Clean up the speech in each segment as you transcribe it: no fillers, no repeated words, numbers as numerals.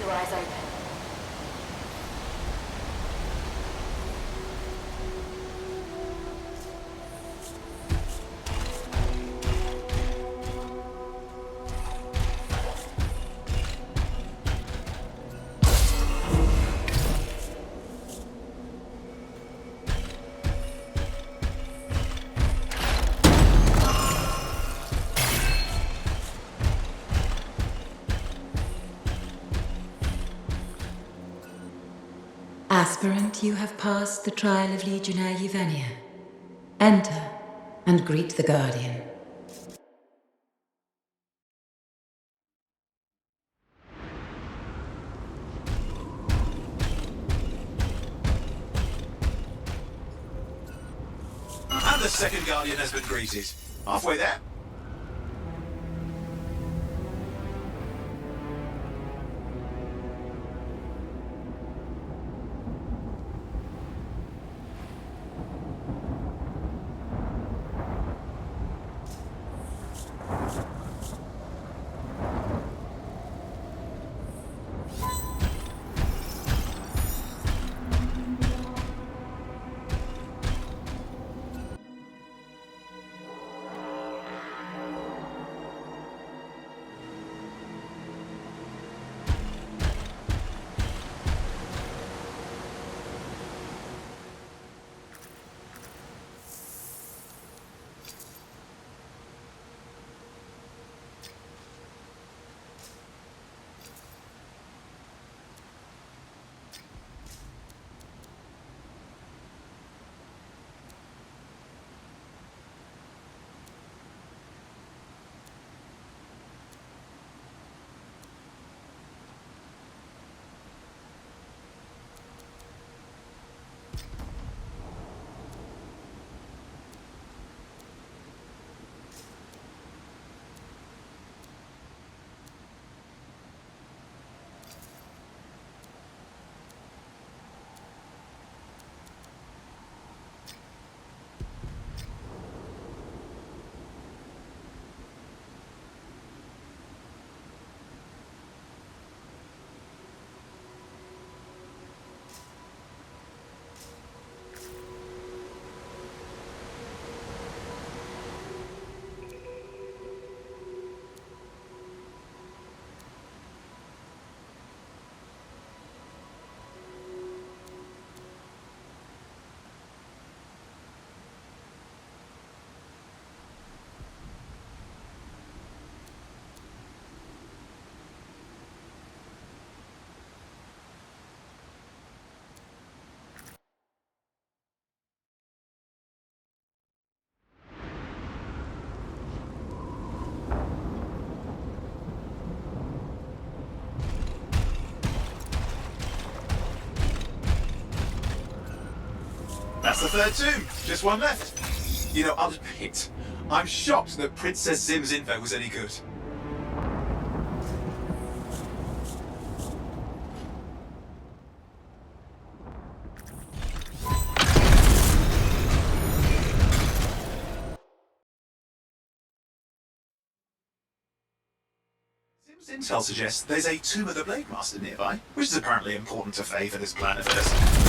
your eyes open. Aspirant, you have passed the trial of Legionnaire Yevenia. Enter and greet the Guardian. And the second Guardian has been greeted. Halfway there. That's the third tomb. Just one left. You know, I'll admit, I'm shocked that Princess Zim's info was any good. Zim's intel suggests there's a tomb of the Blade Master nearby, which is apparently important to Faye for this plan of hers.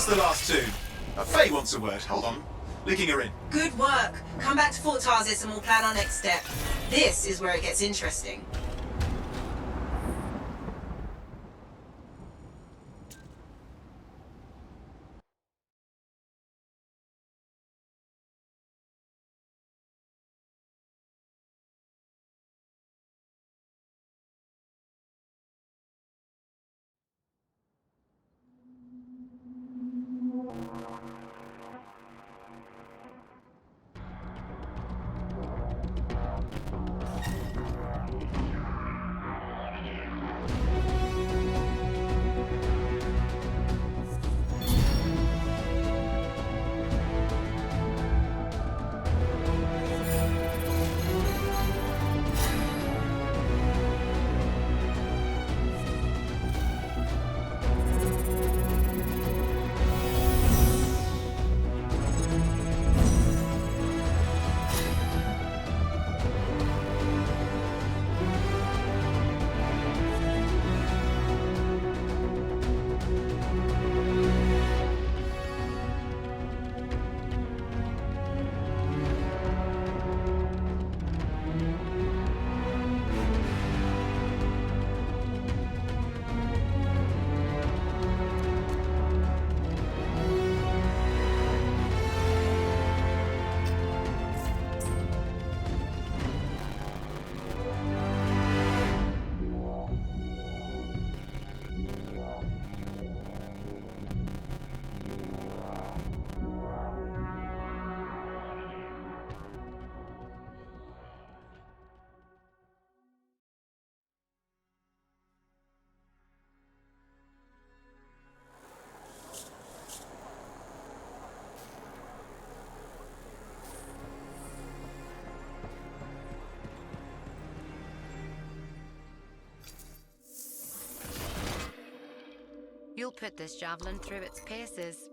That's the last two. Faye wants a word. Hold on. Linking her in. Good work. Come back to Fort Tarsis and we'll plan our next step. This is where it gets interesting. You'll put this javelin through its paces.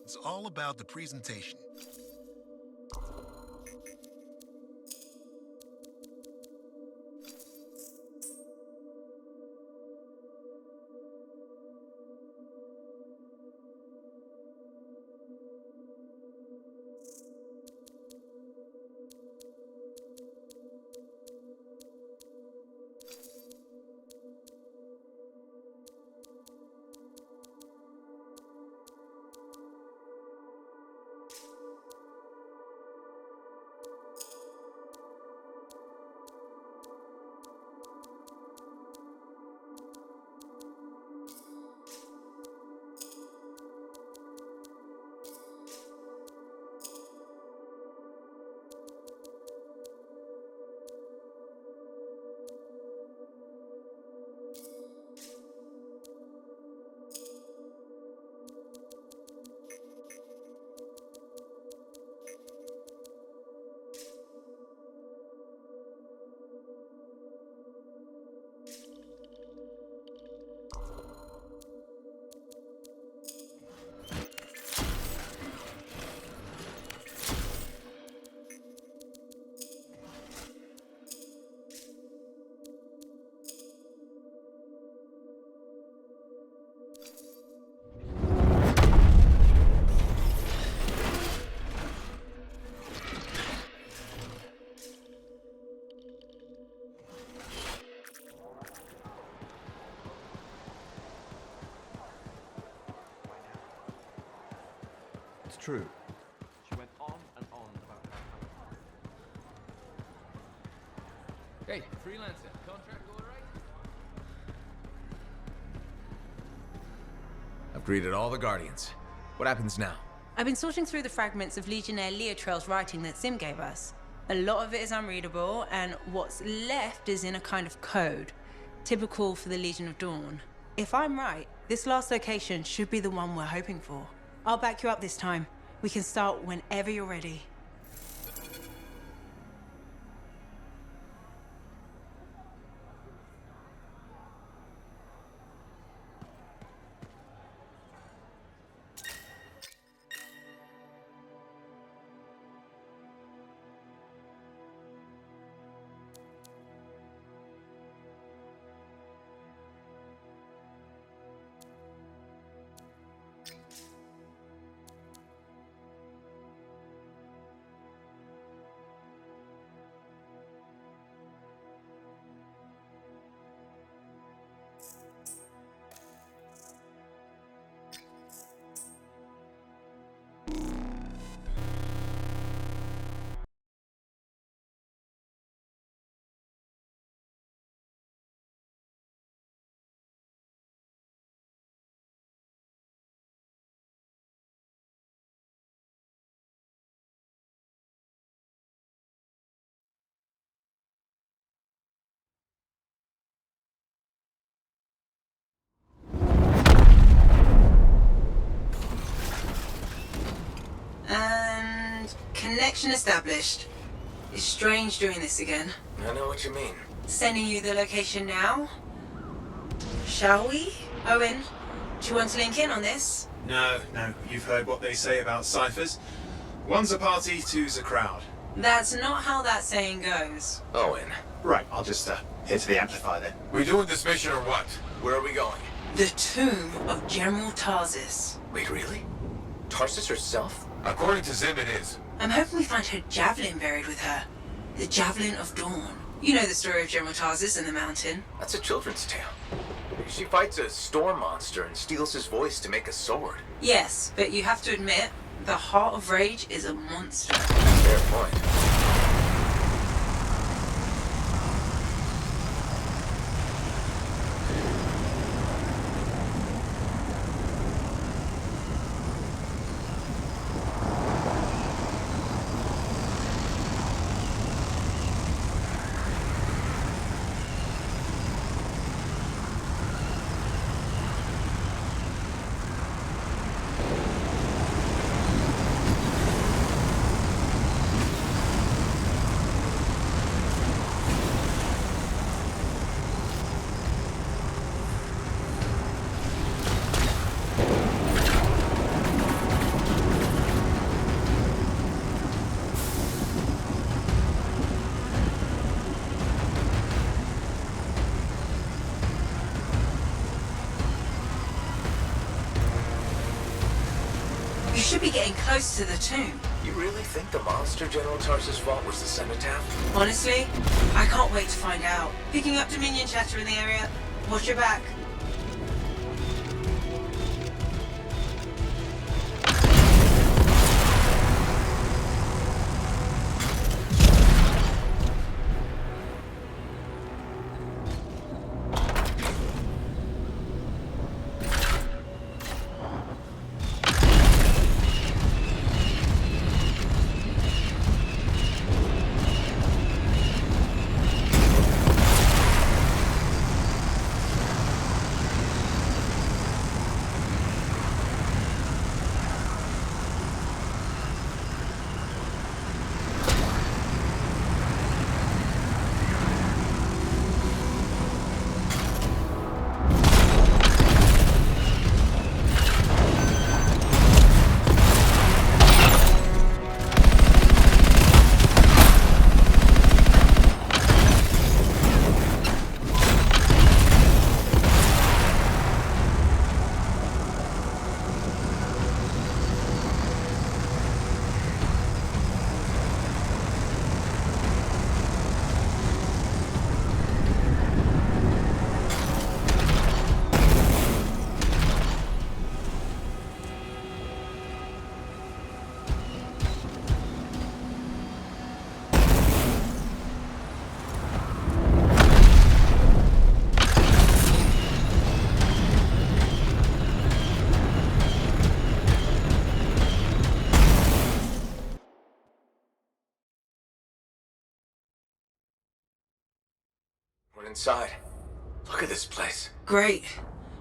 It's all about the presentation. true. She went on and on about how... Hey, freelancer, contract all right? I've greeted all the Guardians. What happens now? I've been sorting through the fragments of Legionnaire Leotrell's writing that Sim gave us. A lot of it is unreadable, and what's left is in a kind of code, typical for the Legion of Dawn. If I'm right, this last location should be the one we're hoping for. I'll back you up this time. We can start whenever you're ready. And connection established. It's strange doing this again. I know what you mean. Sending you the location now. Shall we? Owen, do you want to link in on this? No, you've heard what they say about ciphers. One's a party, two's a crowd. That's not how that saying goes. Owen. Right, I'll just hit the amplify then. We doing this mission or what? Where are we going? The tomb of General Tarsis. Wait, really? Tarsus herself? According to Zim, it is. I'm hoping we find her javelin buried with her. The Javelin of Dawn. You know the story of General Tarsis and the mountain. That's a children's tale. She fights a storm monster and steals his voice to make a sword. Yes, but you have to admit, the Heart of Rage is a monster. Fair point. You should be getting close to the tomb. You really think the monster General Tarsus fought was the cenotaph? Honestly, I can't wait to find out. Picking up Dominion chatter in the area. Watch your back. We're inside. Look at this place. Great.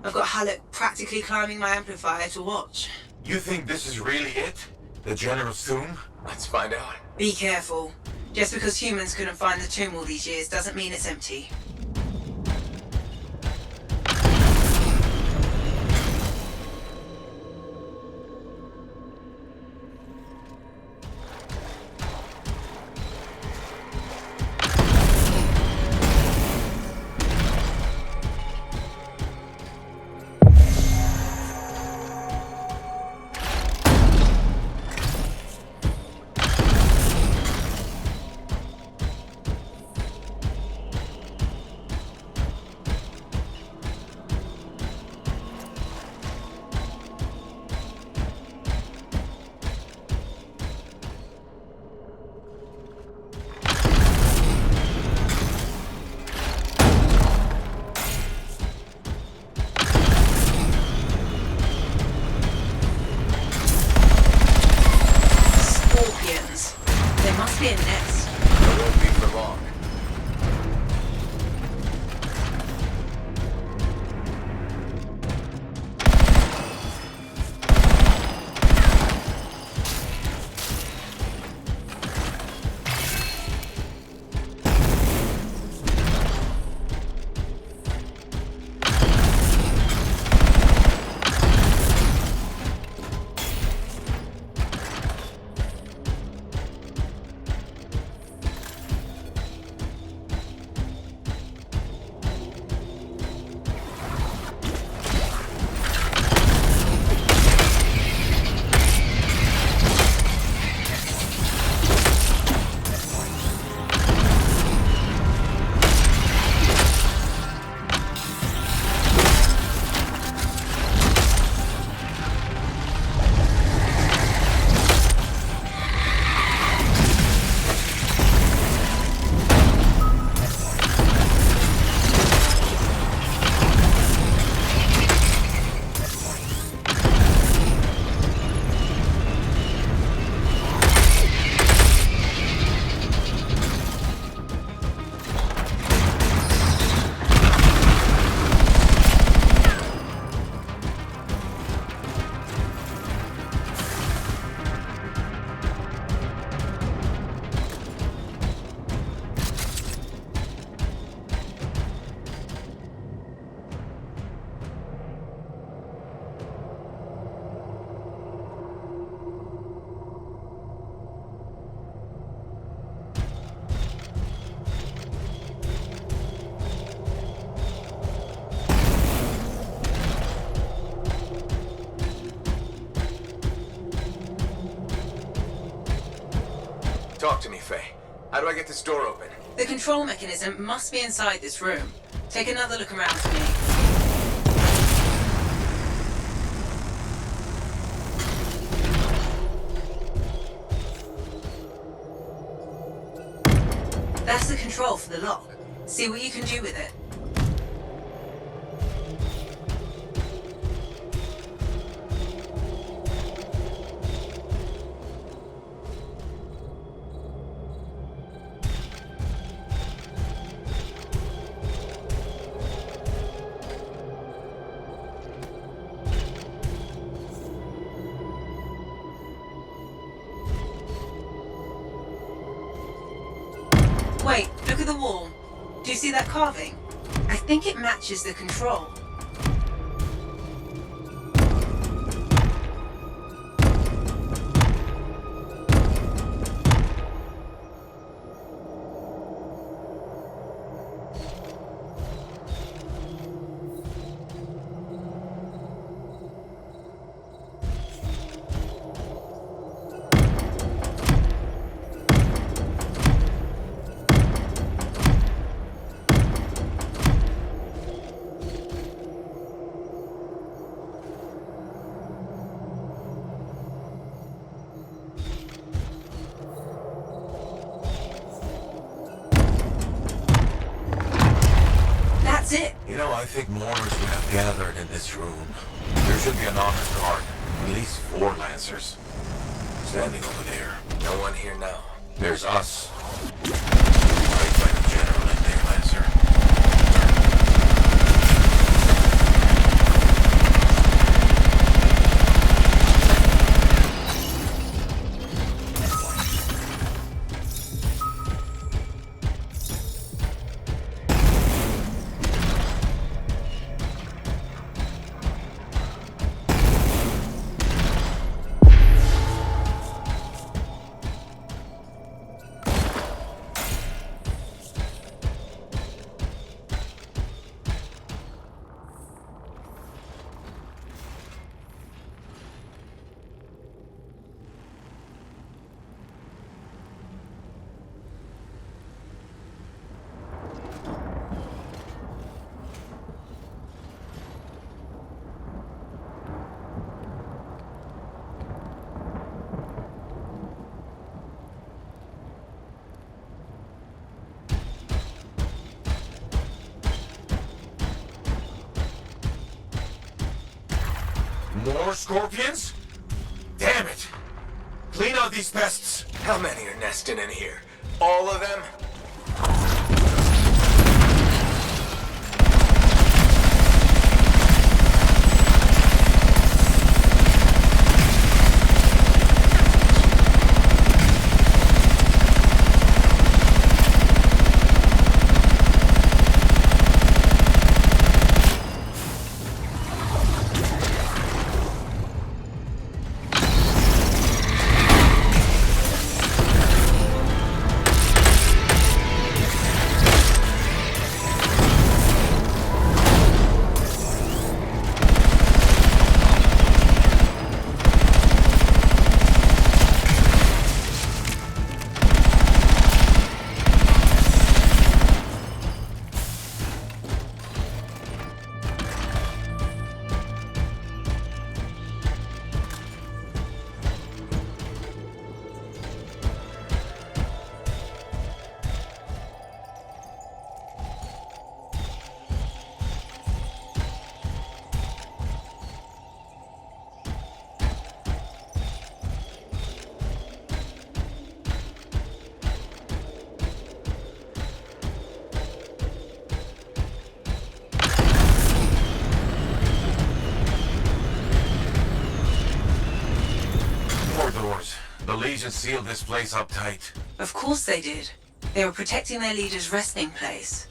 I've got Halleck practically climbing my amplifier to watch. You think this is really it? The General's tomb? Let's find out. Be careful. Just because humans couldn't find the tomb all these years doesn't mean it's empty. Must be a nest. It won't be for long. Talk to me, Faye. How do I get this door open? The control mechanism must be inside this room. Take another look around for me. That's the control for the lock. See what you can do with it. Wait, look at the wall. Do you see that carving? I think it matches the control. That's it. You know, I think mourners would have gathered in this room. There should be an honor guard. At least 4 Lancers. Standing over there. No one here now. There's us. Right by the General and their Lancer. More scorpions? Damn it! Clean out these pests! How many are nesting in here? All of them? The Legion sealed this place up tight. Of course they did. They were protecting their leader's resting place.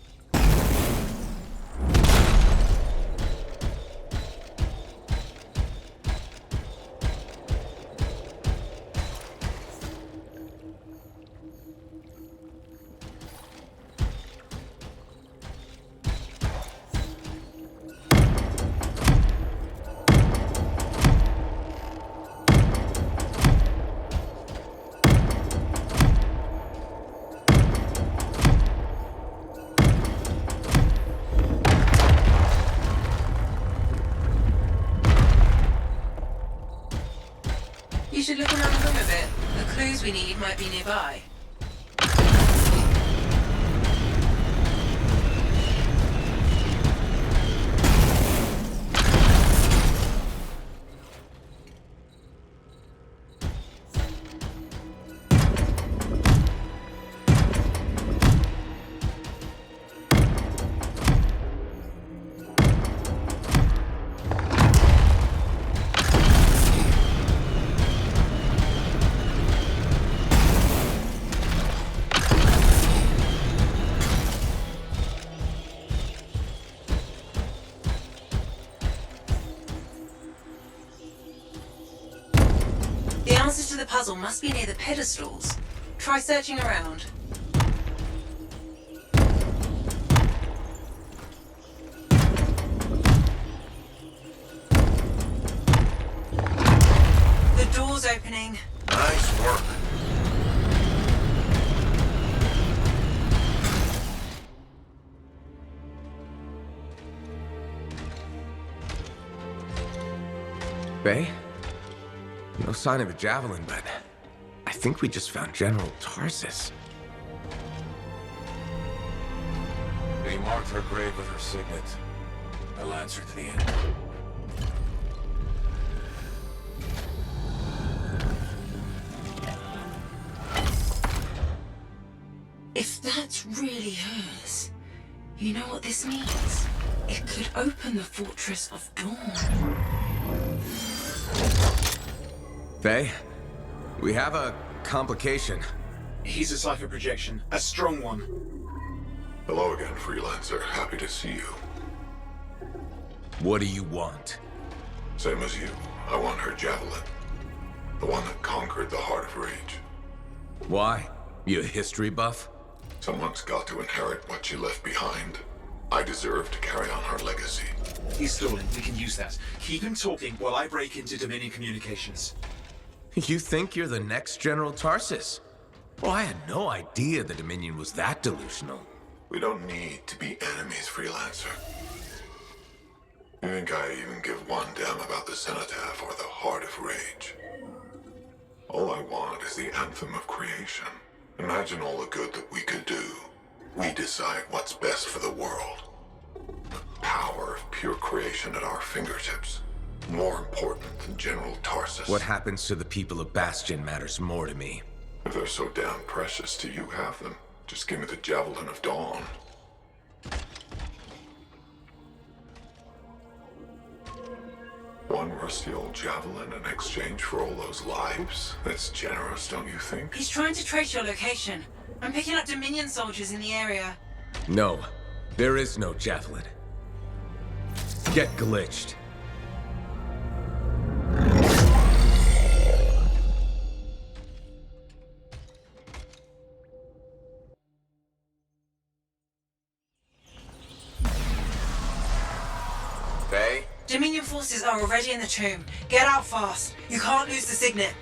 You should look around the room a bit. The clues we need might be nearby. The answers to the puzzle must be near the pedestals. Try searching around. The door's opening. Nice work. Faye? No sign of a javelin, but I think we just found General Tarsus. They marked her grave with her signet. A lancer to the end. If that's really hers, you know what this means? It could open the Fortress of Dawn. Faye, we have a complication. He's a cipher projection, a strong one. Hello again, Freelancer. Happy to see you. What do you want? Same as you. I want her javelin. The one that conquered the Heart of Rage. Why? You a history buff? Someone's got to inherit what she left behind. I deserve to carry on her legacy. He's stalling. We can use that. Keep him talking while I break into Dominion communications. You think you're the next General Tarsus? Well, I had no idea the Dominion was that delusional. We don't need to be enemies, Freelancer. You think I even give one damn about the Cenotaph or the Heart of Rage? All I want is the Anthem of Creation. Imagine all the good that we could do. We decide what's best for the world. The power of pure creation at our fingertips. more important than General Tarsus. What happens to the people of Bastion matters more to me. If they're so damn precious, do you have them? Just give me the Javelin of Dawn. One rusty old javelin in exchange for all those lives? That's generous, don't you think? He's trying to trace your location. I'm picking up Dominion soldiers in the area. No, there is no javelin. Get glitched. Faye? Dominion forces are already in the tomb. Get out fast. You can't lose the signet.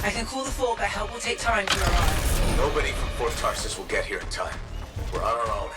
I can call the fort, but help will take time to arrive. Nobody from Fort Tarsus will get here in time. We're on our own.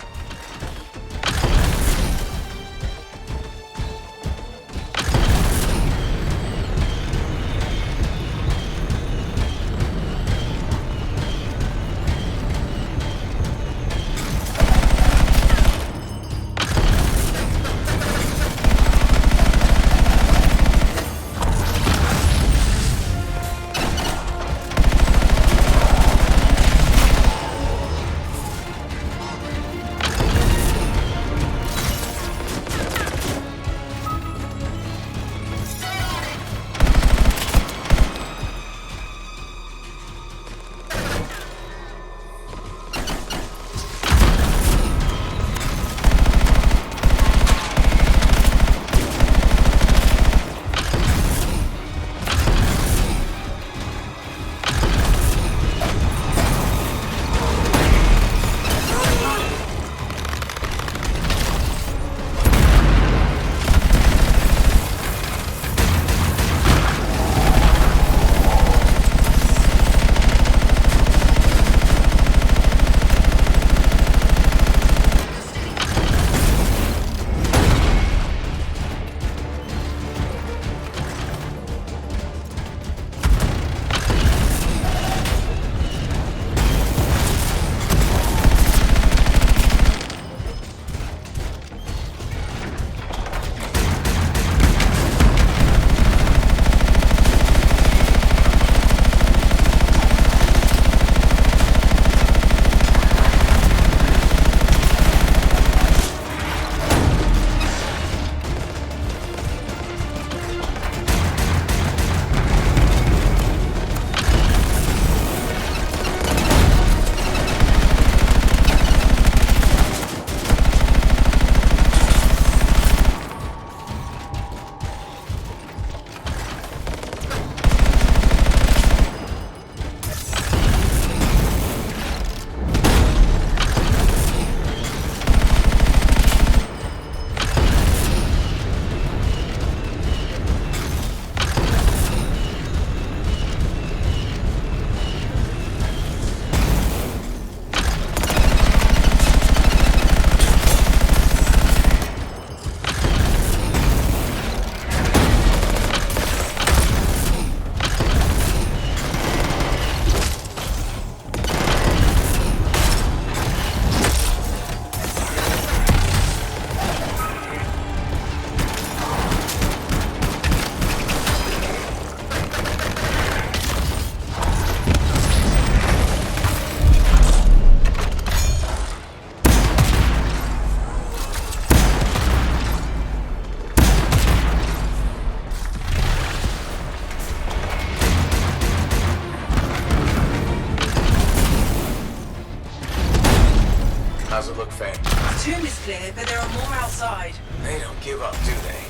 How's it look, Faye? The tomb is clear, but there are more outside. They don't give up, do they?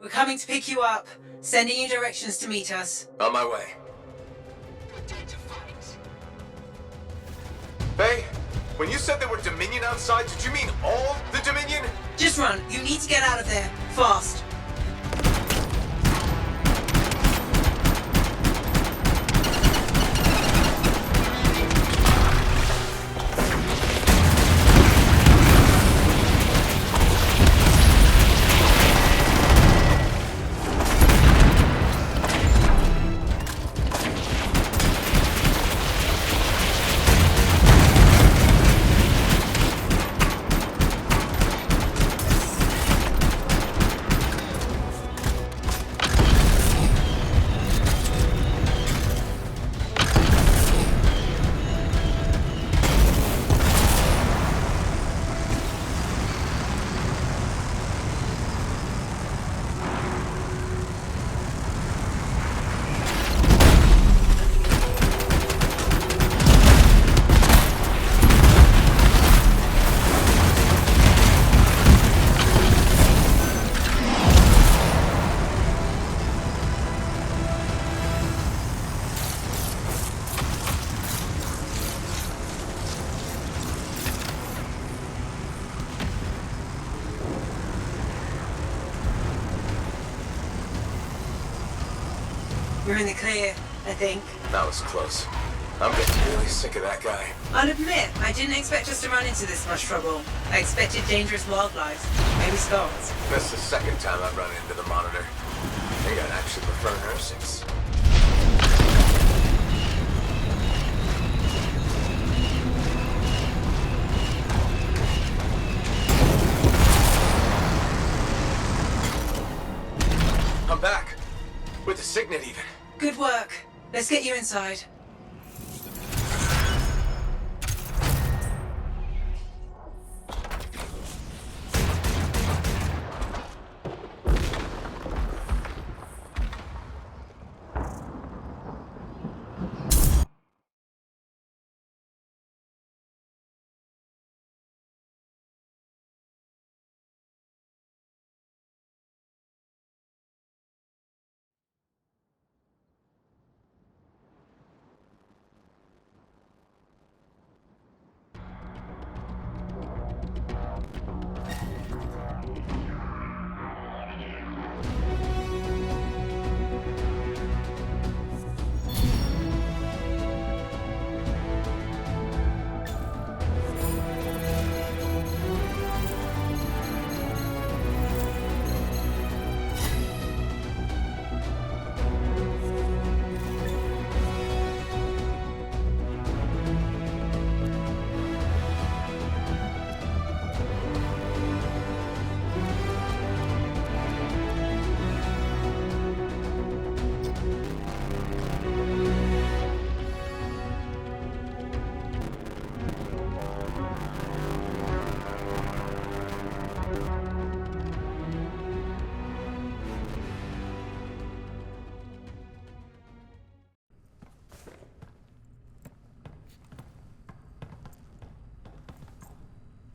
We're coming to pick you up. Sending you directions to meet us. On my way. Faye, when you said there were Dominion outside, did you mean all the Dominion? Just run. You need to get out of there. Fast. We're in the clear, I think. That was close. I'm getting really sick of that guy. I'll admit, I didn't expect us to run into this much trouble. I expected dangerous wildlife. Maybe skulls. That's the second time I've run into the Monitor. I think I'd actually prefer nurses. I'm back. With the Signet even. Good work. Let's get you inside.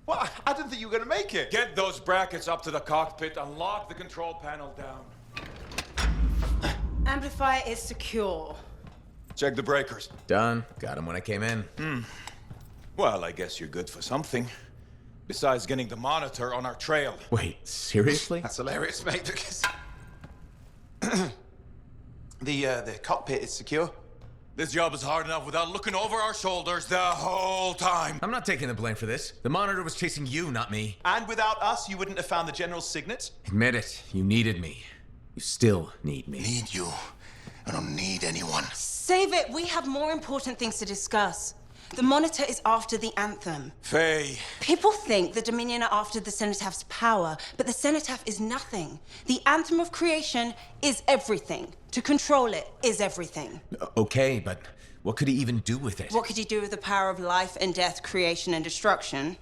What? I didn't think you were going to make it. Get those brackets up to the cockpit and lock the control panel down. Amplifier is secure. Check the breakers. Done. Got him when I came in. Well, I guess you're good for something. Besides getting the Monitor on our trail. Wait, seriously? That's hilarious, mate, because... the cockpit is secure. This job is hard enough without looking over our shoulders the whole time. I'm not taking the blame for this. The Monitor was chasing you, not me. And without us, you wouldn't have found the General's signet? Admit it. You needed me. You still need me. Need you. I don't need anyone. Save it. We have more important things to discuss. The Monitor is after the Anthem. Faye. People think the Dominion are after the Cenotaph power, but the Cenotaph is nothing. The Anthem of creation is everything. To control it is everything. Okay, but what could he even do with it? What could he do with the power of life and death, creation and destruction?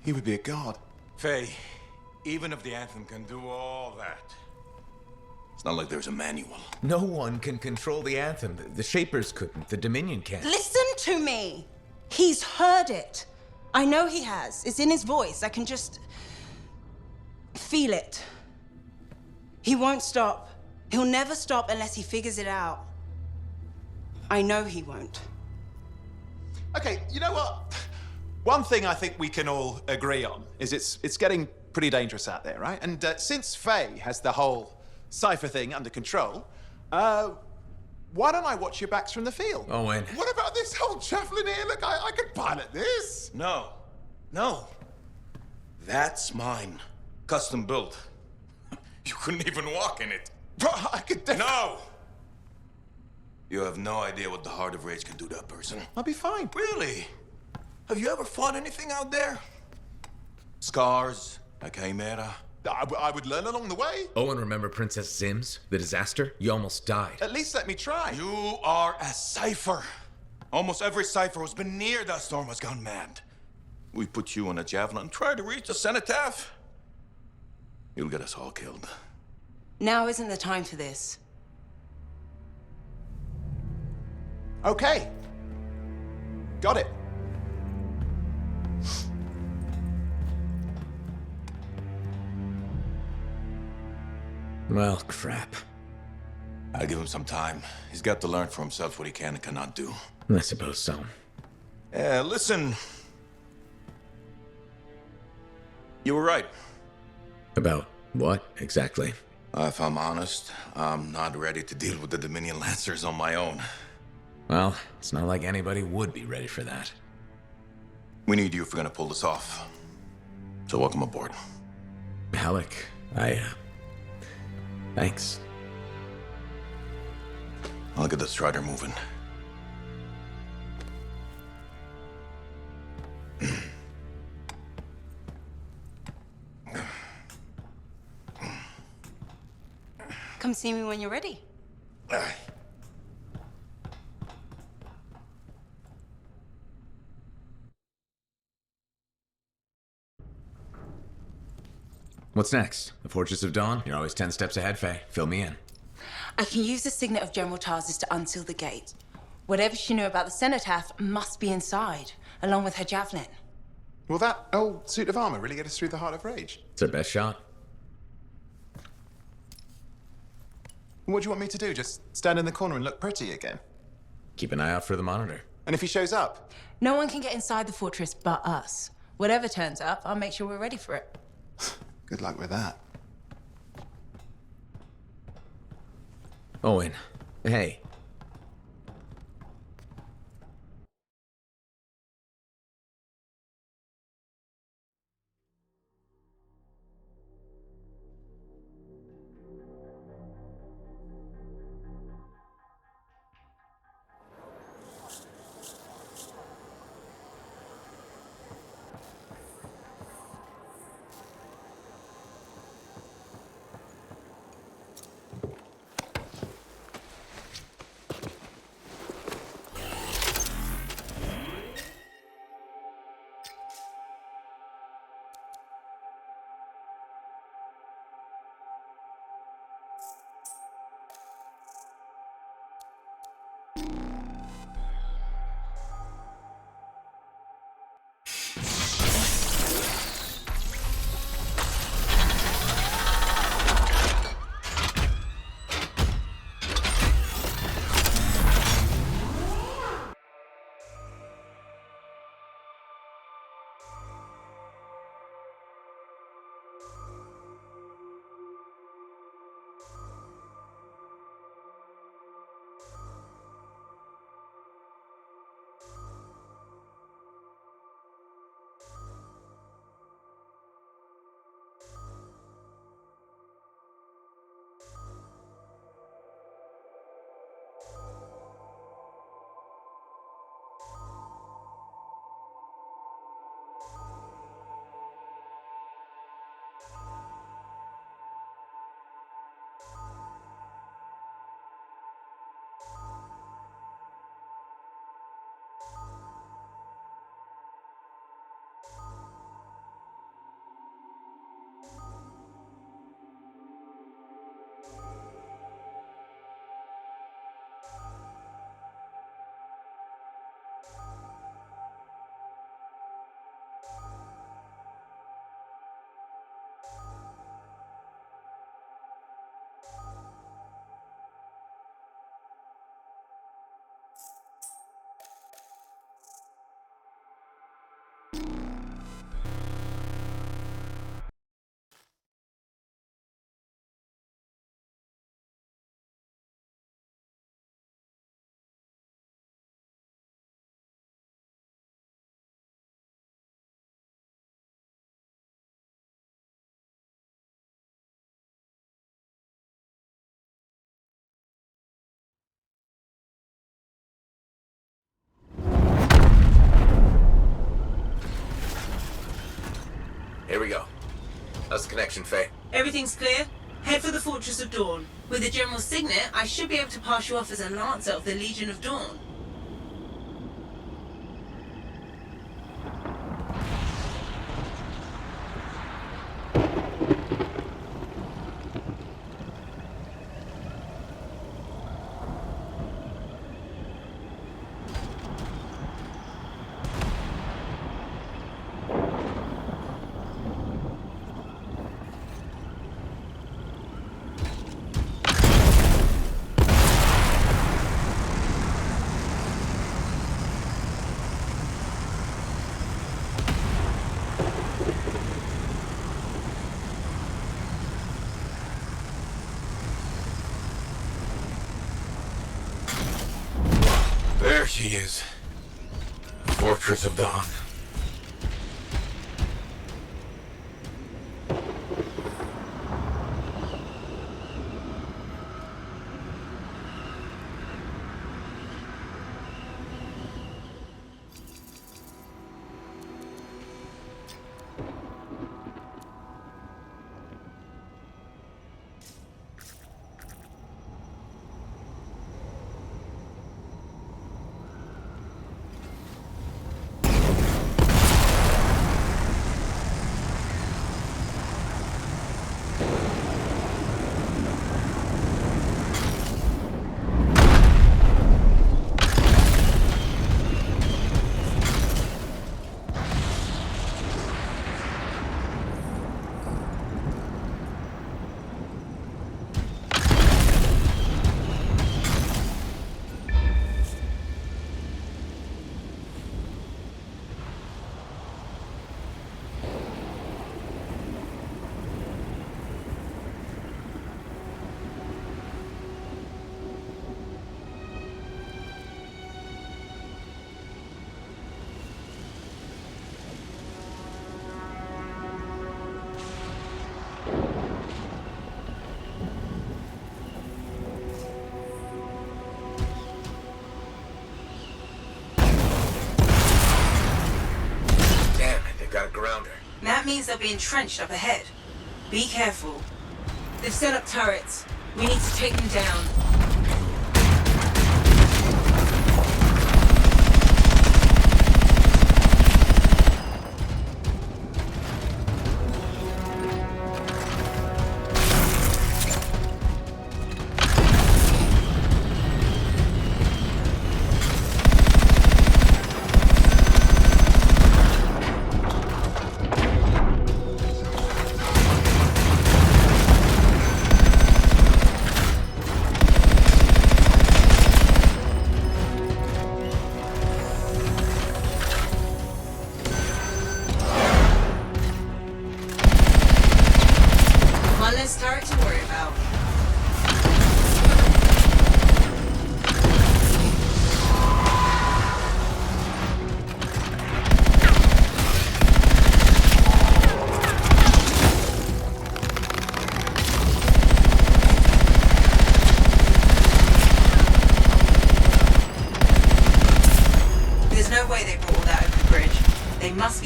He would be a god. Faye, even if the Anthem can do all that, It's not like there's a manual. No one can control the Anthem. The Shapers couldn't. The Dominion can't. Listen to me! He's heard it. I know he has. It's in his voice. I can just feel it. He won't stop. He'll never stop unless he figures it out. I know he won't. Okay, you know what? One thing I think we can all agree on is it's getting pretty dangerous out there, right? And since Faye has the whole cipher thing under control, why don't I watch your backs from the field? Owen. What about this whole javelin here? Look, I could pilot this. No. No. That's mine. Custom built. You couldn't even walk in it. Bro, I could No! You have no idea what the Heart of Rage can do to a person. I'll be fine. Really? Have you ever fought anything out there? Scars, a chimera. I would learn along the way. Owen, remember Princess Zim's? The disaster? You almost died. At least let me try. You are a cipher. Almost every cipher who's been near that storm has gone mad. We put you on a javelin, try to reach the cenotaph. You'll get us all killed. Now isn't the time for this. Okay. Got it. Well, crap. I'll give him some time. He's got to learn for himself what he can and cannot do. I suppose so. Listen. You were right. About what, exactly? If I'm honest, I'm not ready to deal with the Dominion Lancers on my own. Well, it's not like anybody would be ready for that. We need you if we're gonna pull this off. So welcome aboard. Alec, thanks. I'll get the Strider moving. Come see me when you're ready. What's next? The Fortress of Dawn? You're always 10 steps ahead, Faye. Fill me in. I can use the signet of General Tarsus to unseal the gate. Whatever she knew about the cenotaph must be inside, along with her javelin. Will that old suit of armor really get us through the Heart of Rage? It's our best shot. What do you want me to do? Just stand in the corner and look pretty again? Keep an eye out for the monitor. And if he shows up? No one can get inside the fortress but us. Whatever turns up, I'll make sure we're ready for it. Good luck with that. Owen, hey. Here we go. How's the connection, Faye? Everything's clear. Head for the Fortress of Dawn. With the General's signet, I should be able to pass you off as a Lancer of the Legion of Dawn. There she is. Fortress of Dawn. Got a grounder. That means they'll be entrenched up ahead. Be careful. They've set up turrets. We need to take them down.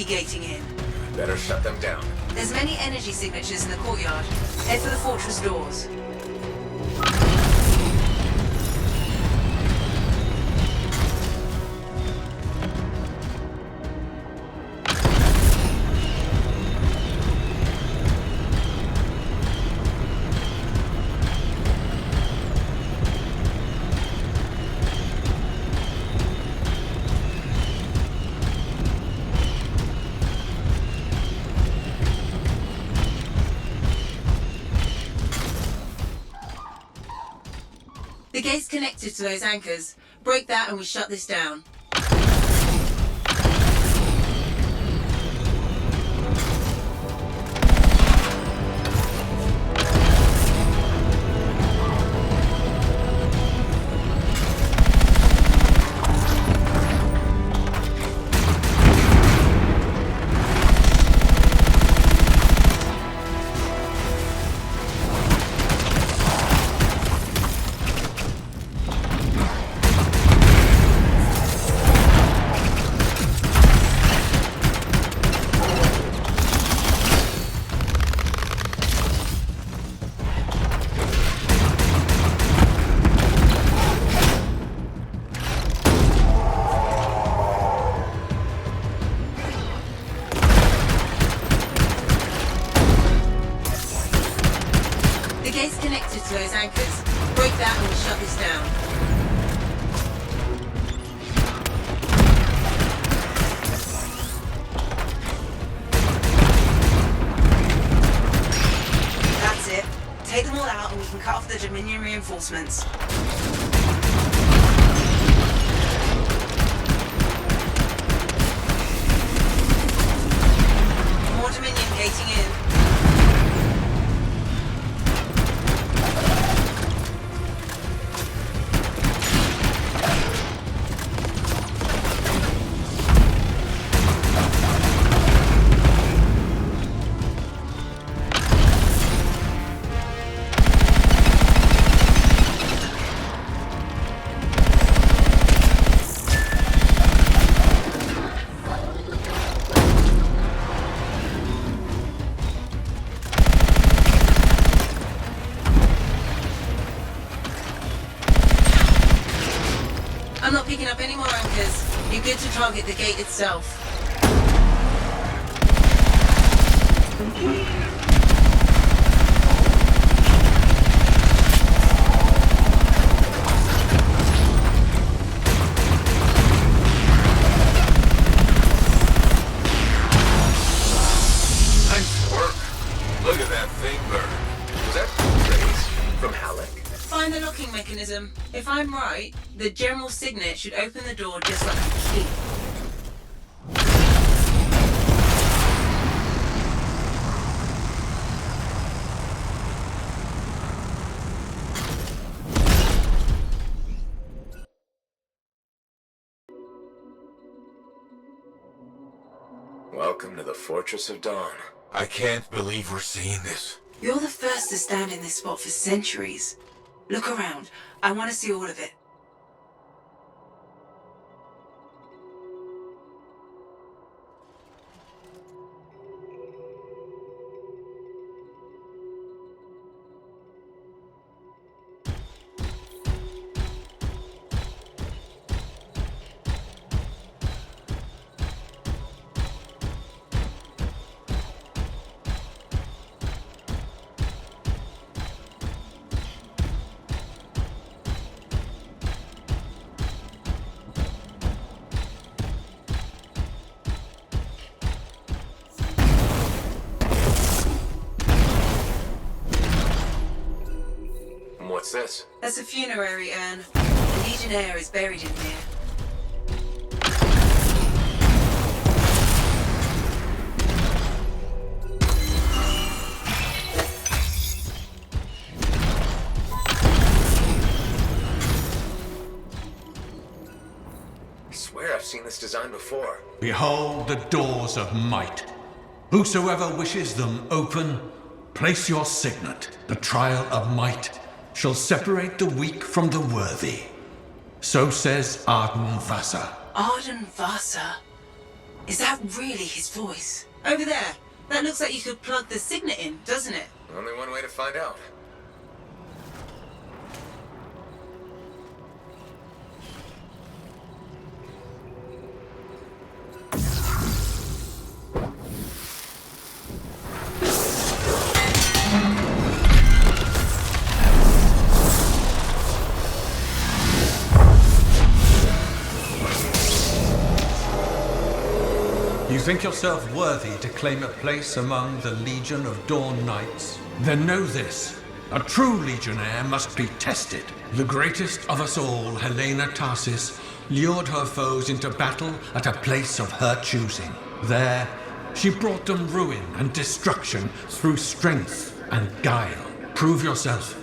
Gating in. Better shut them down. There's many energy signatures in the courtyard. Head for the fortress doors. The gate's connected to those anchors. Break that and we shut this down. those anchors. Break that and we'll shut this down. That's it. Take them all out and we can cut off the Dominion reinforcements. More Dominion gating in. I'm not picking up any more anchors. You're good to target the gate itself. Nice work. Look at that thing burn. Was that raised from Halleck? Find the locking mechanism. If I'm right, the general signet should open the door just like a key. Welcome to the Fortress of Dawn. I can't believe we're seeing this. You're the first to stand in this spot for centuries. Look around. I want to see all of it. What's this? That's a funerary urn. The Legionnaire is buried in here. I swear I've seen this design before. Behold the doors of might. Whosoever wishes them open, place your signet. The trial of might shall separate the weak from the worthy. So says Arden Vasa. Arden Vasa? Is that really his voice? Over there. That looks like you could plug the signet in, doesn't it? Only one way to find out. You think yourself worthy to claim a place among the Legion of Dawn Knights? Then know this. A true Legionnaire must be tested. The greatest of us all, Helena Tarsis, lured her foes into battle at a place of her choosing. There, she brought them ruin and destruction through strength and guile. Prove yourself.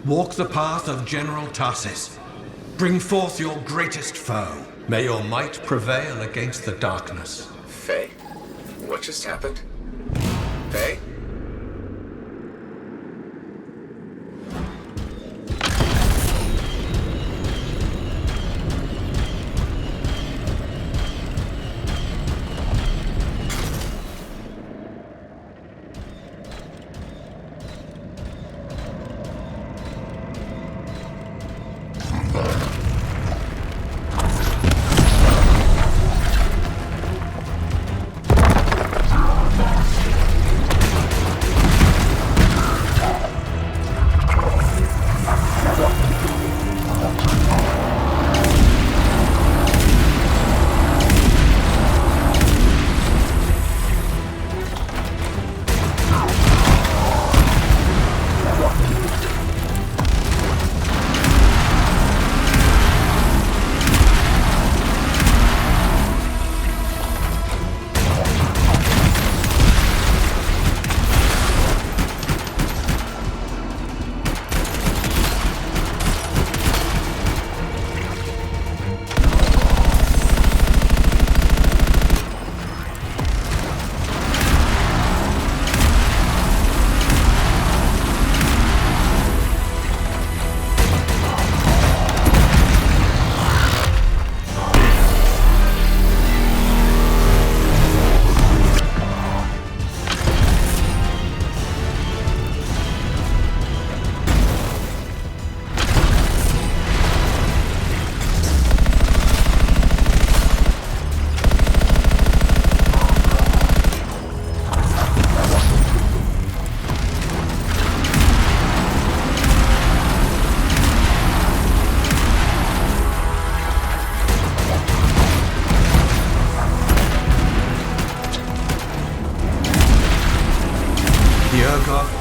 Walk the path of General Tarsis. Bring forth your greatest foe. May your might prevail against the darkness. Faye? What just happened? Faye?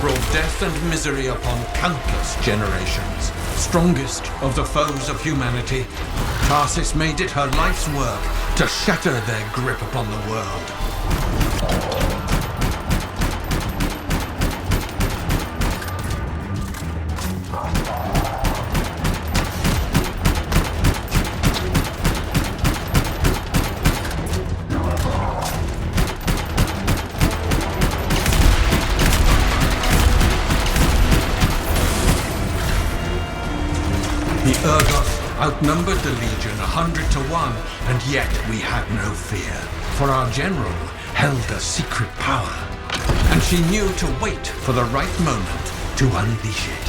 brought death and misery upon countless generations. Strongest of the foes of humanity, Tarsis made it her life's work to shatter their grip upon the world. The Urgoth outnumbered the Legion 100 to 1, and yet we had no fear, for our general held a secret power, and she knew to wait for the right moment to unleash it.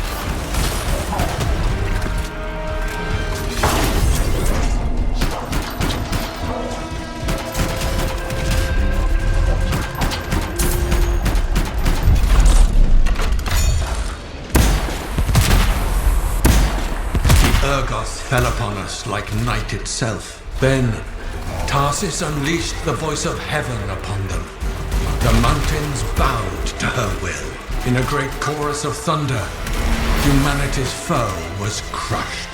Urgoth fell upon us like night itself. Then, Tarsis unleashed the voice of heaven upon them. The mountains bowed to her will. In a great chorus of thunder, humanity's foe was crushed.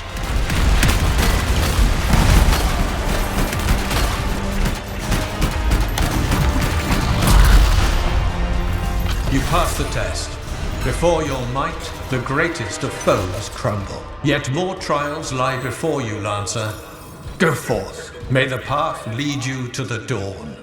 You passed the test. Before your might, the greatest of foes crumble. Yet more trials lie before you, Lancer. Go forth. May the path lead you to the dawn.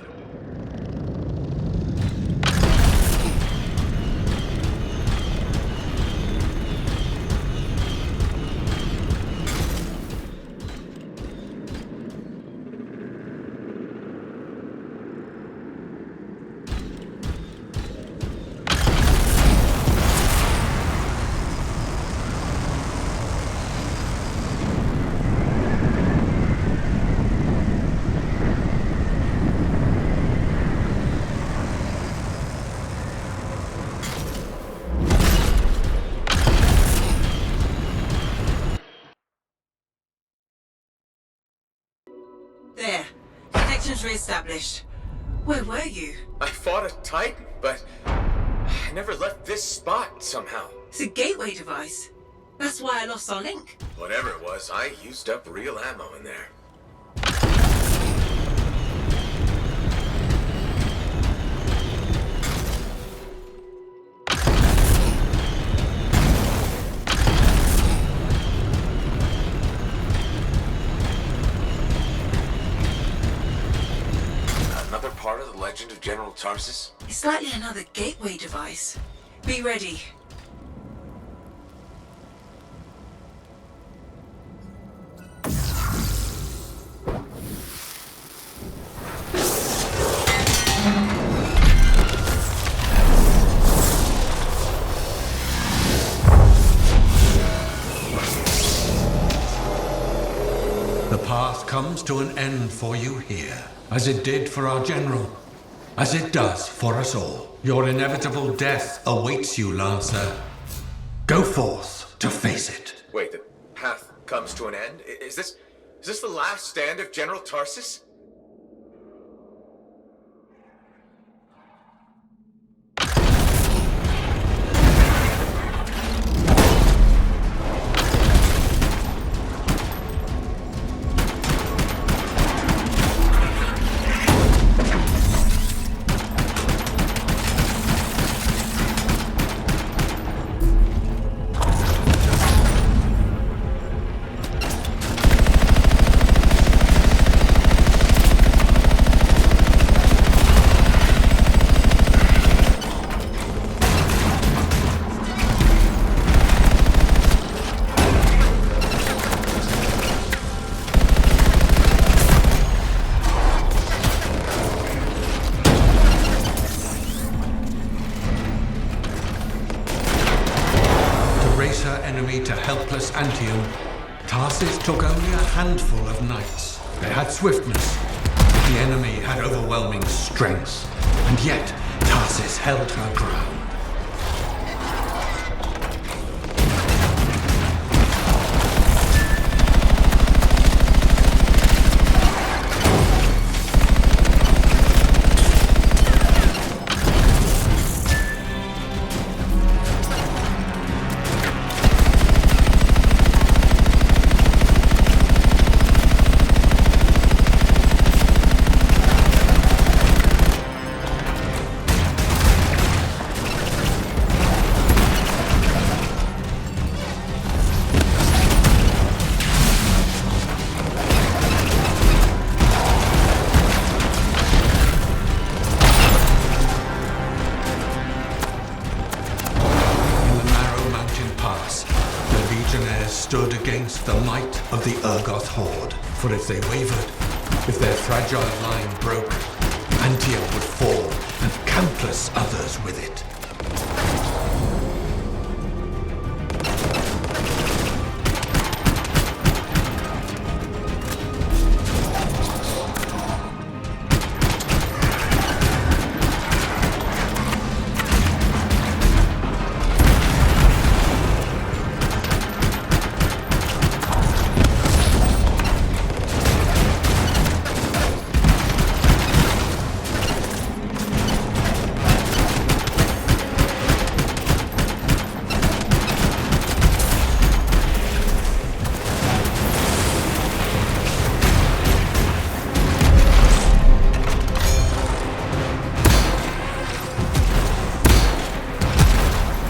There. Connections re-established. Where were you? I fought a Titan, but I never left this spot somehow. It's a gateway device. That's why I lost our link. Whatever it was, I used up real ammo in there. Another part of the legend of General Tarsis? It's likely another gateway device. Be ready. The path comes to an end for you here, as it did for our general, as it does for us all. Your inevitable death awaits you, Lancer. Go forth to face it. Wait, the path comes to an end? Is this the last stand of General Tarsis? Enemy to helpless Antium, Tarsis took only a handful of knights. They had swiftness, but the enemy had overwhelming strength, and yet Tarsis held her ground. stood against the might of the Urgoth horde. For if they wavered, if their fragile line broke, Anthea would fall, and countless others with it.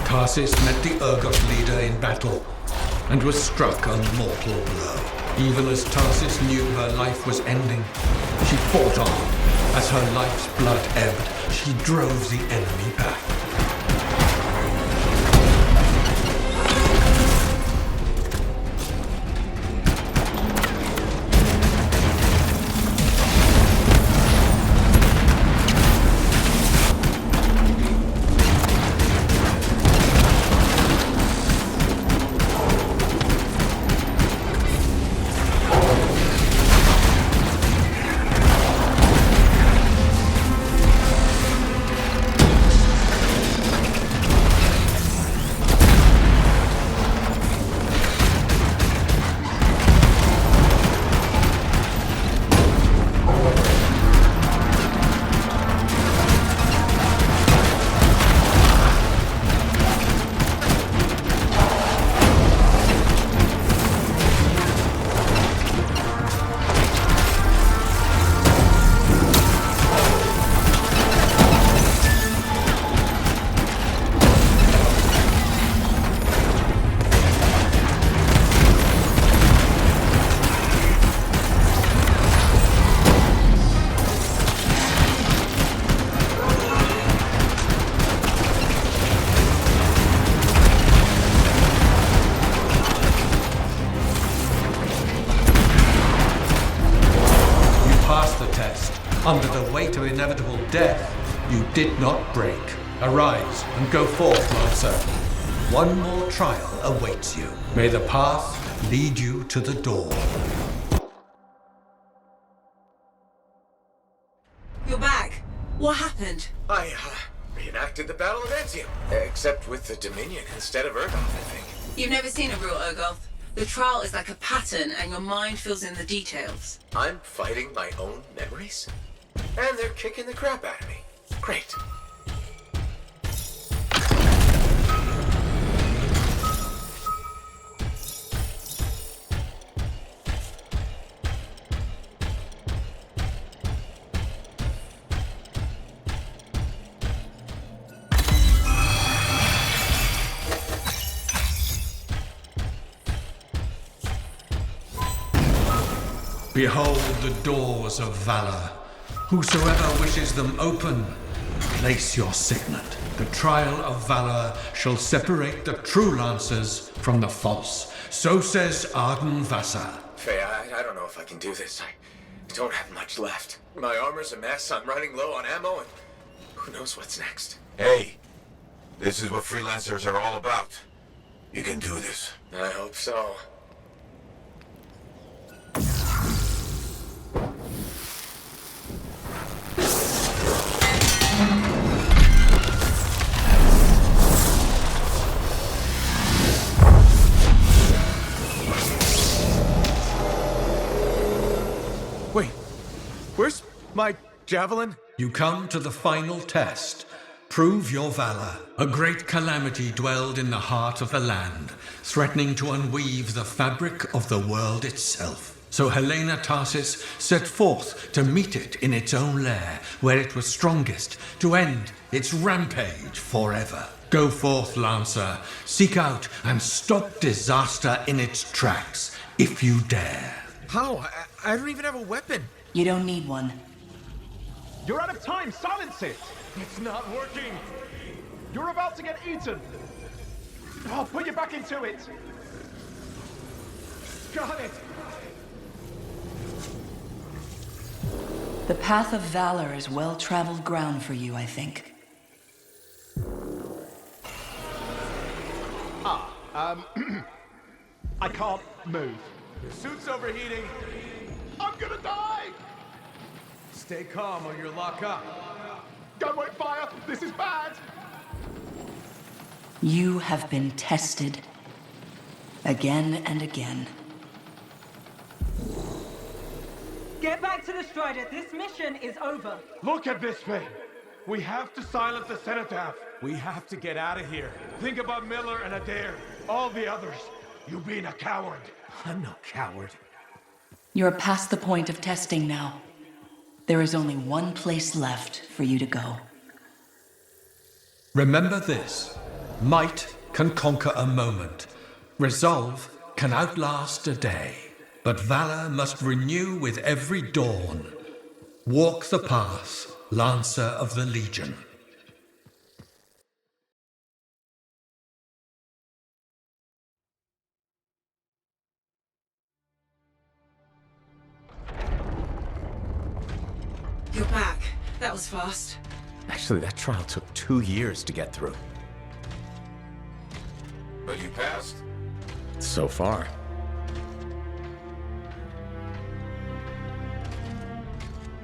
Tarsis met the Urgoth leader in battle, and was struck a mortal blow. Even as Tarsis knew her life was ending, she fought on. As her life's blood ebbed, she drove the enemy back. Under the weight of inevitable death, you did not break. Arise and go forth, Lancer. One more trial awaits you. May the path lead you to the dawn. You're back. What happened? I reenacted the Battle of ANTHEM, except with the Dominion instead of Urgoth, I think. You've never seen a real Urgoth. The trial is like a pattern, and your mind fills in the details. I'm fighting my own memories? And they're kicking the crap out of me. Great. Behold the doors of valor. Whosoever wishes them open, place your signet. The trial of valor shall separate the true lancers from the false. So says Arden Vassar. Faye, I don't know if I can do this. I don't have much left. My armor's a mess, I'm running low on ammo, and who knows what's next. Hey, this is what freelancers are all about. You can do this. I hope so. Wait, where's my javelin? You come to the final test. Prove your valor. A great calamity dwelled in the heart of the land, threatening to unweave the fabric of the world itself. So Helena Tarsis set forth to meet it in its own lair, where it was strongest, to end its rampage forever. Go forth, Lancer. Seek out and stop disaster in its tracks, if you dare. How? I don't even have a weapon. You don't need one. You're out of time! Silence it! It's not working! You're about to get eaten! Oh, put your back into it! Got it! The path of valor is well-traveled ground for you, I think. I can't move. Your suit's overheating. I'm gonna die! Stay calm or you'll lock up. Don't wait fire! This is bad! You have been tested. Again and again. Get back to the Strider. This mission is over. Look at this thing! We have to silence the cenotaph. We have to get out of here. Think about Miller and Adair. All the others. You being a coward. I'm no coward. You're past the point of testing now. There is only one place left for you to go. Remember this. Might can conquer a moment. Resolve can outlast a day. But valor must renew with every dawn. Walk the path, Lancer of the Legion. You're back. That was fast. Actually, that trial took 2 years to get through. But you passed? So far.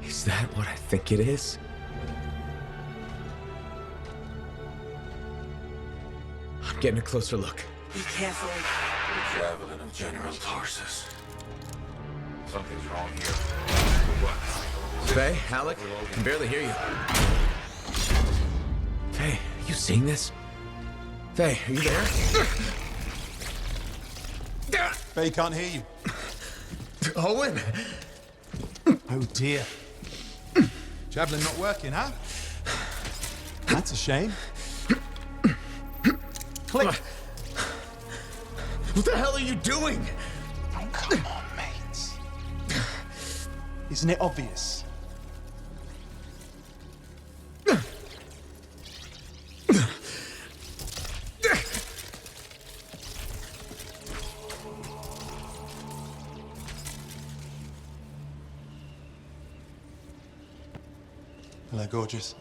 Is that what I think it is? I'm getting a closer look. Be careful. The Javelin of General Tarsus. Something's wrong here. What? Faye, Alec, I can barely hear you. Faye, are you seeing this? Faye, are you there? Faye can't hear you. Owen! Oh dear. Javelin not working, huh? That's a shame. Click. What the hell are you doing? Oh, come on, mate. Isn't it obvious? Hello, gorgeous.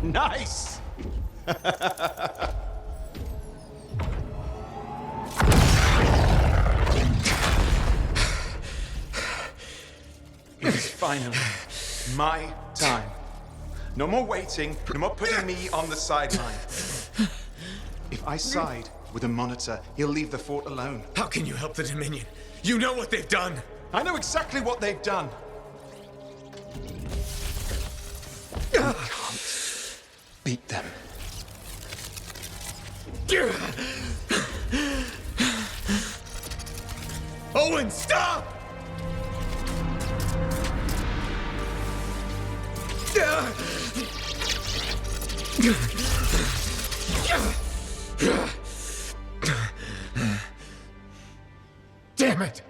Nice! It's finally my time. No more waiting, no more putting me on the sideline. If I side with a monitor, he'll leave the fort alone. How can you help the Dominion? You know what they've done! I know exactly what they've done. We can't beat them. Owen, stop! Damn it!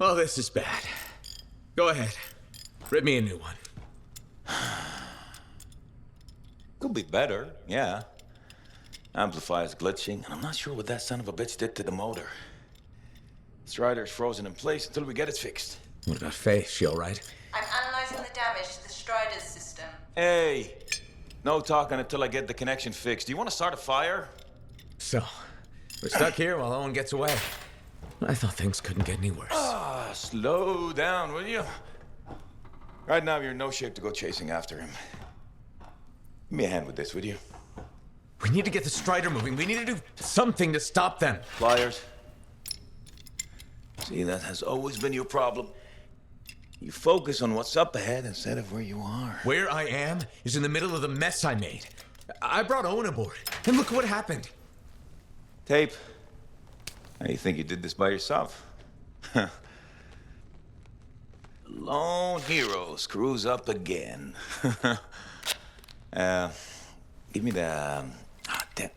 Oh, this is bad. Go ahead. Rip me a new one. Could be better, yeah. Amplifier's glitching, and I'm not sure what that son of a bitch did to the motor. Strider's frozen in place until we get it fixed. What about Faye? She all right? I'm analyzing the damage to the Strider's system. Hey, no talking until I get the connection fixed. Do you want to start a fire? So, we're stuck here while Owen gets away. I thought things couldn't get any worse. Slow down, will you? Right now, you're in no shape to go chasing after him. Give me a hand with this, would you? We need to get the Strider moving. We need to do something to stop them. Flyers. See, that has always been your problem. You focus on what's up ahead instead of where you are. Where I am is in the middle of the mess I made. I brought Owen aboard, and look what happened. Tape. How do you think you did this by yourself? Lone hero screws up again. Give me the... damn.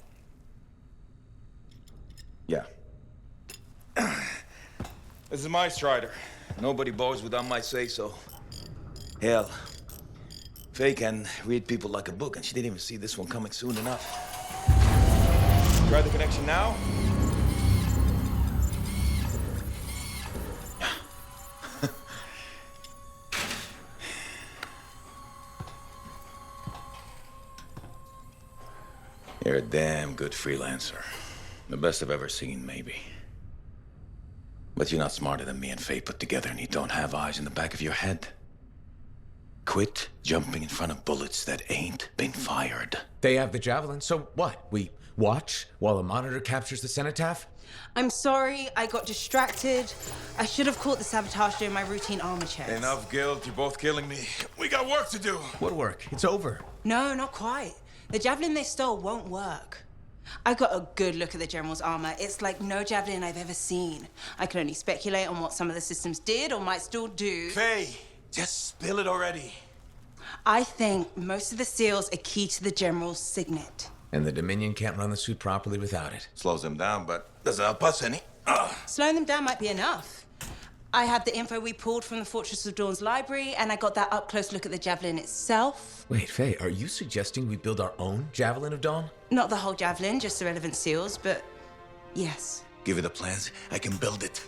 Yeah. This is my Strider. Nobody bows without my say-so. Hell, Faye can read people like a book, and she didn't even see this one coming soon enough. Try the connection now. You're a damn good freelancer. The best I've ever seen, maybe. But you're not smarter than me and Faye put together, and you don't have eyes in the back of your head. Quit jumping in front of bullets that ain't been fired. They have the Javelin, so what? We watch while a monitor captures the cenotaph? I'm sorry, I got distracted. I should have caught the sabotage during my routine armor checks. Enough guilt, you're both killing me. We got work to do. What work? It's over. No, not quite. The Javelin they stole won't work. I got a good look at the General's armor. It's like no Javelin I've ever seen. I can only speculate on what some of the systems did or might still do. Faye, just spill it already. I think most of the seals are key to the General's signet. And the Dominion can't run the suit properly without it. Slows them down, but doesn't help us any. Slowing them down might be enough. I have the info we pulled from the Fortress of Dawn's library, and I got that up-close look at the Javelin itself. Wait, Faye, are you suggesting we build our own Javelin of Dawn? Not the whole Javelin, just the relevant seals, but yes. Give it the plans, I can build it.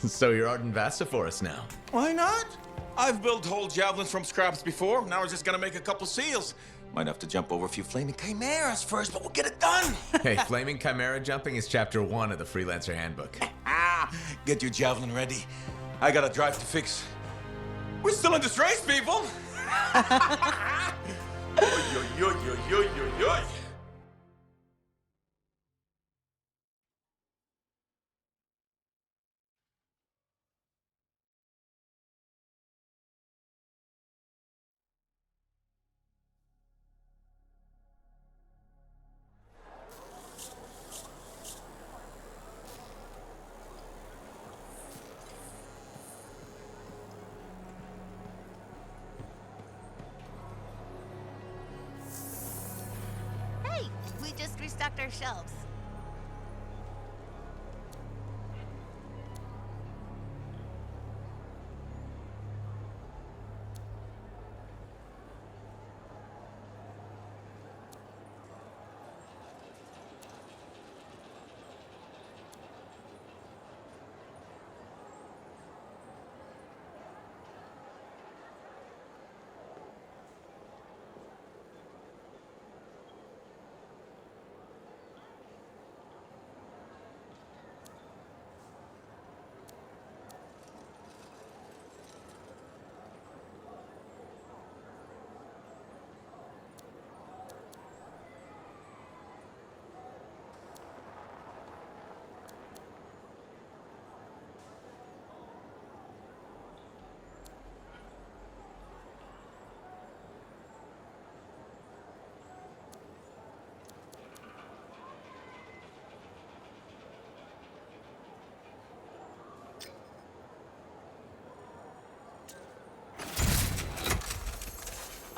So you're Arden Vassa for us now. Why not? I've built whole Javelins from scraps before. Now we're just gonna make a couple seals. Might have to jump over a few flaming chimeras first, but we'll get it done. Hey, flaming chimera jumping is chapter 1 of the Freelancer Handbook. Get your Javelin ready. I got a drive to fix. We're still in this race, people! Oy, oy, oy, oy, oy, oy, oy. Hey, we just restocked our shelves.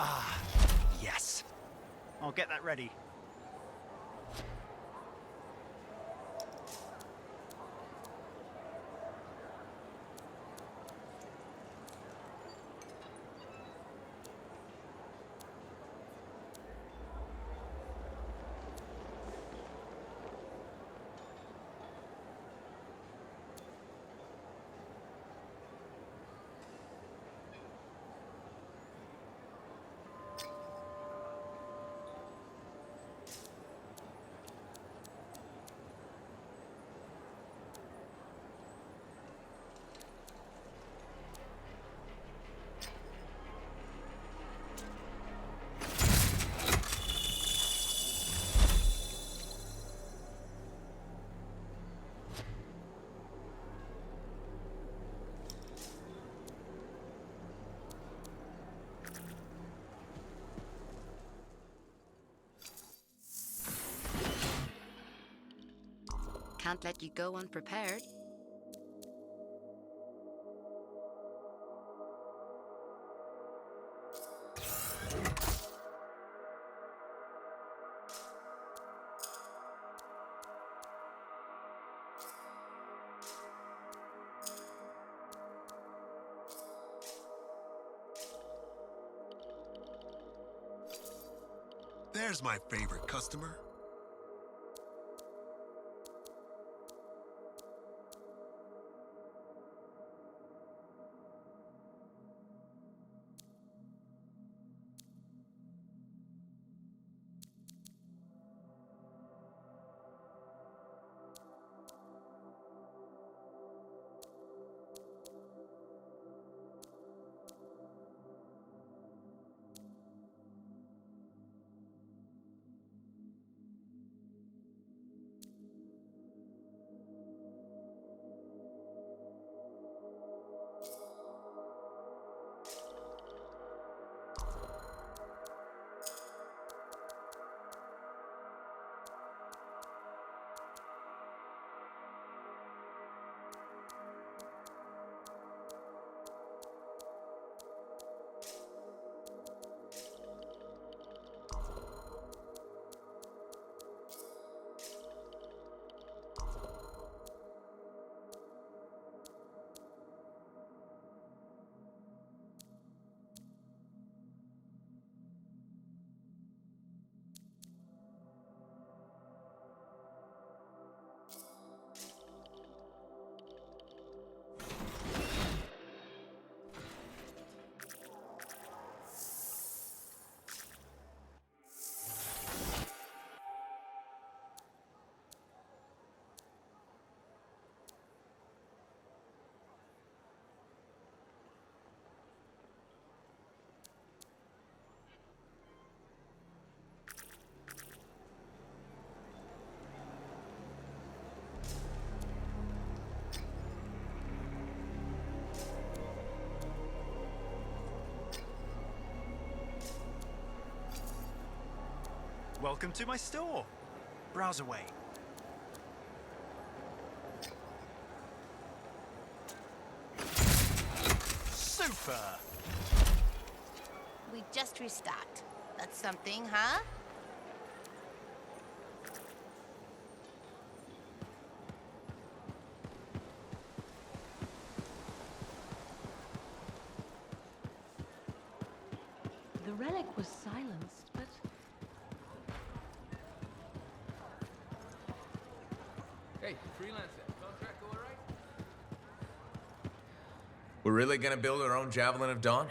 Ah, yes. I'll get that ready. can't let you go unprepared. There's my favorite customer. Welcome to my store. Browse away. Super! We just restocked. That's something, huh? The relic was silenced, but... Hey, freelancer, contract all right? We're really gonna build our own Javelin of Dawn?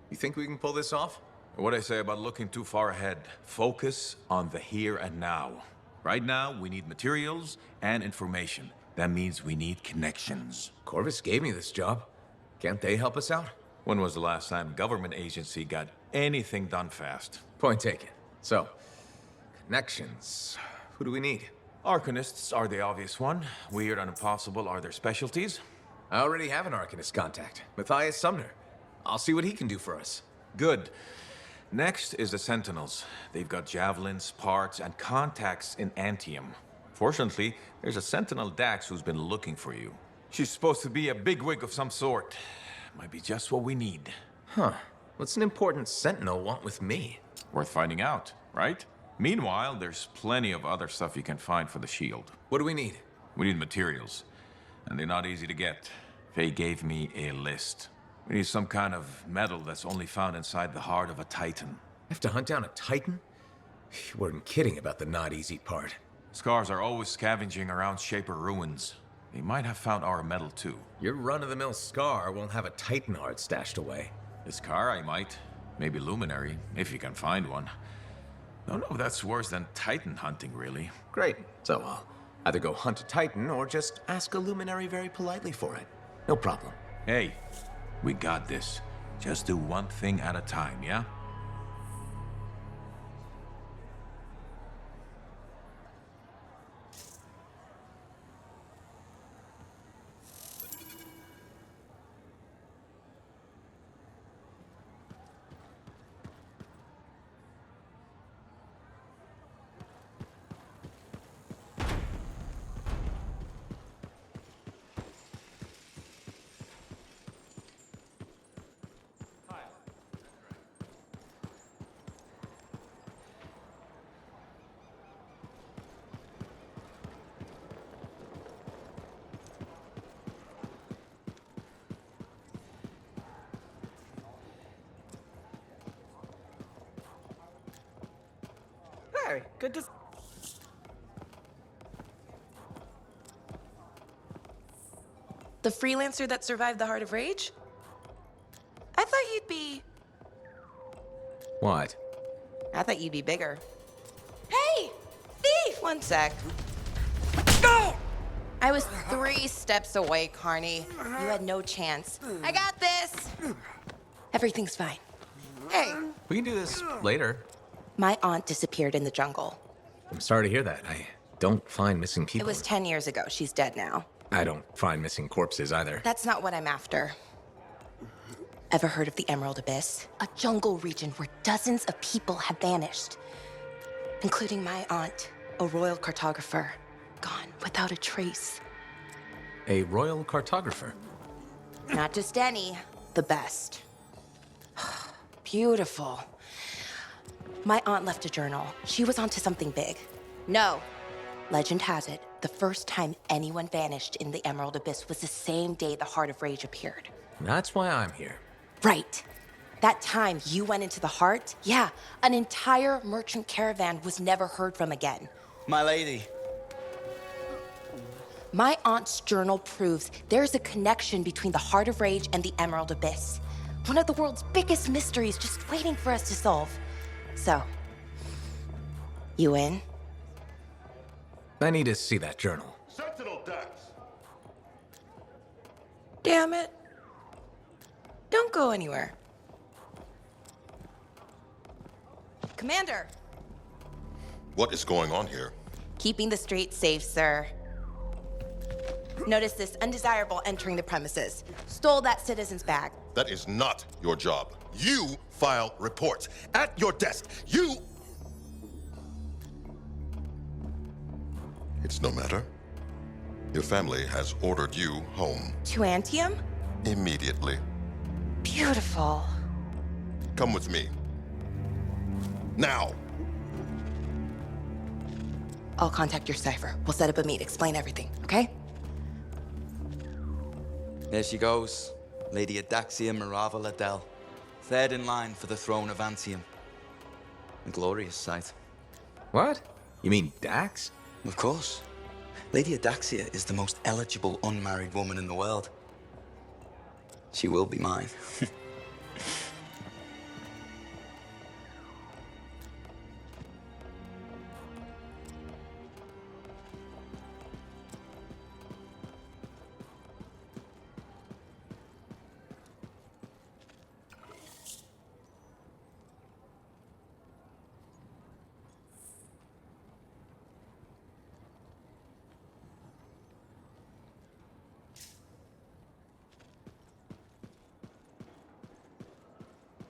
You think we can pull this off? What I say about looking too far ahead. Focus on the here and now. Right now, we need materials and information. That means we need connections. Corvus gave me this job. Can't they help us out? When was the last time a government agency got anything done fast? Point taken. So, connections. Who do we need? Arcanists are the obvious one. Weird and impossible are their specialties. I already have an Arcanist contact, Matthias Sumner. I'll see what he can do for us. Good. Next is the Sentinels. They've got javelins, parts, and contacts in ANTHEM. Fortunately, there's a Sentinel Dax who's been looking for you. She's supposed to be a bigwig of some sort. Might be just what we need. Huh. What's an important Sentinel want with me? Worth finding out, right? Meanwhile, there's plenty of other stuff you can find for the shield. What do we need? We need materials. And they're not easy to get. Faye gave me a list. We need some kind of metal that's only found inside the heart of a Titan. Have to hunt down a Titan? You weren't kidding about the not easy part. Scars are always scavenging around Shaper ruins. They might have found our metal too. Your run-of-the-mill Scar won't have a Titan heart stashed away. This car I might. Maybe Luminary, if you can find one. Don't know if that's worse than Titan hunting, really. Great. So I'll either go hunt a Titan or just ask a Luminary very politely for it. No problem. Hey, we got this. Just do one thing at a time, yeah? Commander, good to... The freelancer that survived the Heart of Rage? I thought you'd be... What? I thought you'd be bigger. Hey! Thief! One sec. I was 3 steps away, Carney. You had no chance. I got this! Everything's fine. Hey! We can do this later. My aunt disappeared in the jungle. I'm sorry to hear that. I don't find missing It people. was 10 years ago. She's dead now. I don't find missing corpses either. That's not what I'm after. Ever heard of the Emerald Abyss? A jungle region where dozens of people have vanished. Including my aunt, a royal cartographer. Gone without a trace. A royal cartographer? Not just any, the best. Beautiful. My aunt left a journal. She was onto something big. No. Legend has it, the first time anyone vanished in the Emerald Abyss was the same day the Heart of Rage appeared. That's why I'm here. Right. That time you went into the Heart, yeah, an entire merchant caravan was never heard from again. My lady. My aunt's journal proves there's a connection between the Heart of Rage and the Emerald Abyss. One of the world's biggest mysteries just waiting for us to solve. So, you in? I need to see that journal. Sentinel Dax. Damn it. Don't go anywhere. Commander! What is going on here? Keeping the streets safe, sir. Notice this undesirable entering the premises. Stole that citizen's bag. That is not your job. You file reports. At your desk, you... It's no matter. Your family has ordered you home. To Anthem? Immediately. Beautiful. Come with me. Now! I'll contact your cipher. We'll set up a meet, explain everything, okay? There she goes. Lady Adaxia Mirava Ladell. Third in line for the throne of Anthem. A glorious sight. What? You mean Dax? Of course. Lady Adaxia is the most eligible unmarried woman in the world. She will be mine.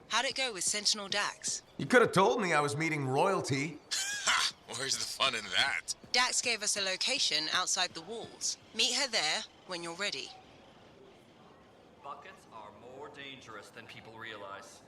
How'd it go with Sentinel Dax? You could have told me I was meeting royalty. Ha! Where's the fun in that? Dax gave us a location outside the walls. Meet her there when you're ready. Buckets are more dangerous than people realize.